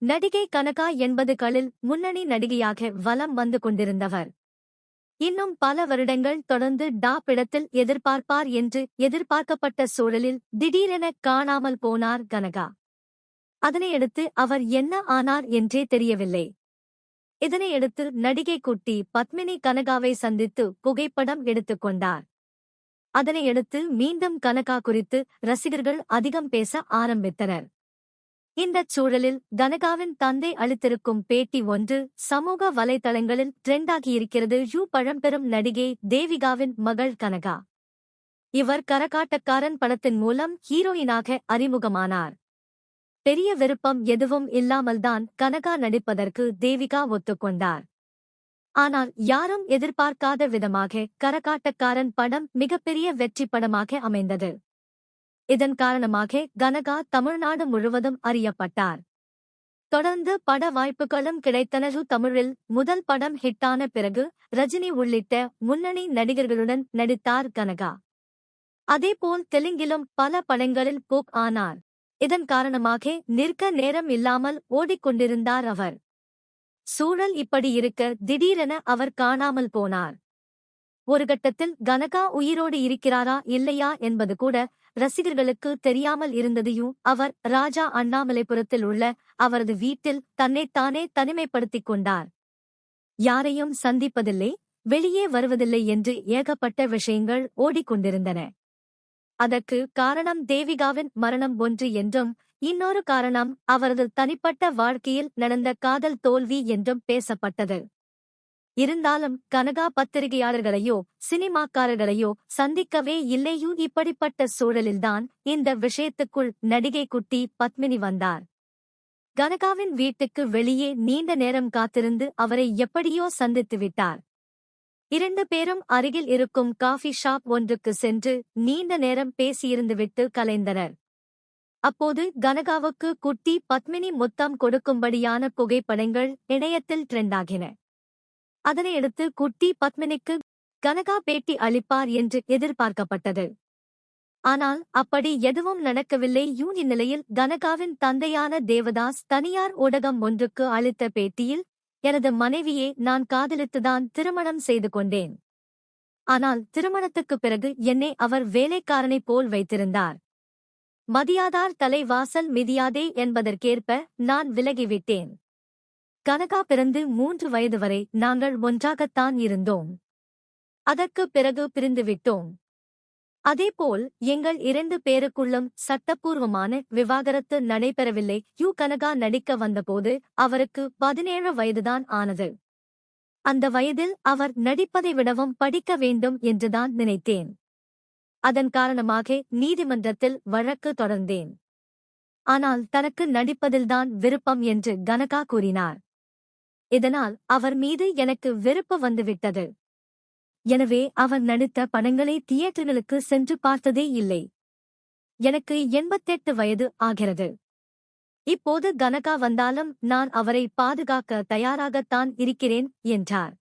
நடிகை கனகா 80களில் முன்னணி நடிகையாக வலம் வந்து கொண்டிருந்தவர். இன்னும் பல வருடங்கள் தொடர்ந்து டாப் இடத்தில் எதிர்பார்ப்பார் என்று எதிர்பார்க்கப்பட்ட சூழலில் திடீரென காணாமல் போனார் கனகா. அதனையடுத்து அவர் என்ன ஆனார் என்றே தெரியவில்லை. இதனையடுத்து நடிகை குட்டி பத்மினி கனகாவை சந்தித்து புகைப்படம் எடுத்துக் கொண்டார். அதனையடுத்து மீண்டும் கனகா குறித்து ரசிகர்கள் அதிகம் பேச ஆரம்பித்தனர். இந்தச் சூழலில் கனகாவின் தந்தை அளித்திருக்கும் பேட்டி ஒன்று சமூக வலைதளங்களில் ட்ரெண்டாகியிருக்கிறது. பழம்பெரும் நடிகை தேவிகாவின் மகள் கனகா. இவர் கரகாட்டக்காரன் படத்தின் மூலம் ஹீரோயினாக அறிமுகமானார். பெரிய விருப்பம் எதுவும் இல்லாமல்தான் கனகா நடிப்பதற்கு தேவிகா ஒத்துக்கொண்டார். ஆனால் யாரும் எதிர்பார்க்காத விதமாக கரகாட்டக்காரன் படம் மிகப்பெரிய வெற்றி படமாக அமைந்தது. இதன் காரணமாக கனகா தமிழ்நாடு முழுவதும் அறியப்பட்டார். தொடர்ந்து பட வாய்ப்புகளும் கிடைத்தன. தமிழில் முதல் படம் ஹிட்டான பிறகு ரஜினி உள்ளிட்ட முன்னணி நடிகர்களுடன் நடித்தார் கனகா. அதேபோல் தெலுங்கிலும் பல படங்களில் புக் ஆனார். இதன் காரணமாக நிற்க நேரம் இல்லாமல் ஓடிக்கொண்டிருந்தார் அவர். சூழல் இப்படி இருக்க திடீரென அவர் காணாமல் போனார். ஒரு கட்டத்தில் கனகா உயிரோடு இருக்கிறாரா இல்லையா என்பது கூட ரசிகர்களுக்கு தெரியாமல் இருந்ததையும் அவர் ராஜா அண்ணாமலைபுரத்தில் உள்ள அவரது வீட்டில் தன்னைத்தானே தனிமைப்படுத்திக் கொண்டார். யாரையும் சந்திப்பதில்லை, வெளியே வருவதில்லை என்று ஏகப்பட்ட விஷயங்கள் ஓடிக்கொண்டிருந்தன. அதற்கு காரணம் தேவிகாவின் மரணம் ஒன்று என்றும் இன்னொரு காரணம் அவரது தனிப்பட்ட வாழ்க்கையில் நடந்த காதல் தோல்வி என்றும் பேசப்பட்டது. இருந்தாலும் கனகா பத்திரிகையாளர்களையோ சினிமாக்காரர்களையோ சந்திக்கவே இல்லையோ. இப்படிப்பட்ட சூழலில்தான் இந்த விஷயத்துக்குள் நடிகை குட்டி பத்மினி வந்தார். கனகாவின் வீட்டுக்கு வெளியே நீண்ட நேரம் காத்திருந்து அவரை எப்படியோ சந்தித்துவிட்டார். 2 பேரும் அருகில் இருக்கும் காஃபி ஷாப் ஒன்றுக்கு சென்று நீண்ட நேரம் பேசியிருந்துவிட்டு கலைந்தனர். அப்போது கனகாவுக்கு குட்டி பத்மினி முத்தம் கொடுக்கும்படியான புகைப்படங்கள் இணையத்தில் ட்ரெண்டாகின. அதனையடுத்து குட்டி பத்மினிக்கு கனகா பேட்டி அளிப்பார் என்று எதிர்பார்க்கப்பட்டது. ஆனால் அப்படி எதுவும் நடக்கவில்லை. இந்நிலையில் கனகாவின் தந்தையான தேவதாஸ் தனியார் ஊடகம் ஒன்றுக்கு அளித்த பேட்டியில், எனது மனைவியை நான் காதலித்துதான் திருமணம் செய்து கொண்டேன். ஆனால் திருமணத்துக்குப் பிறகு என்னை அவர் வேலைக்காரனைப் போல் வைத்திருந்தார். மதியாதார் தலை வாசல் மிதியாதே என்பதற்கேற்ப நான் விலகிவிட்டேன். கனகா பிறந்து 3 வயது வரை நாங்கள் ஒன்றாகத்தான் இருந்தோம். அதற்குப் பிறகு பிரிந்துவிட்டோம். அதேபோல் எங்கள் 2 பேருக்குள்ளும் சட்டப்பூர்வமான விவாகரத்து நடைபெறவில்லை. கனகா நடிக்க வந்தபோது அவருக்கு 17 வயதுதான் ஆனது. அந்த வயதில் அவர் நடிப்பதை விடவும் படிக்க வேண்டும் என்றுதான் நினைத்தேன். அதன் காரணமாக நீதிமன்றத்தில் வழக்கு தொடர்ந்தேன். ஆனால் தனக்கு நடிப்பதில்தான் விருப்பம் என்று கனகா கூறினார். இதனால் அவர் மீது எனக்கு வெறுப்பு வந்துவிட்டது. எனவே அவர் நடித்த படங்களை தியேட்டர்களுக்கு சென்று பார்த்ததே இல்லை. எனக்கு 88 வயது ஆகிறது. இப்போது கனகா வந்தாலும் நான் அவரை பாதுகாக்க தயாராகத்தான் இருக்கிறேன் என்றார்.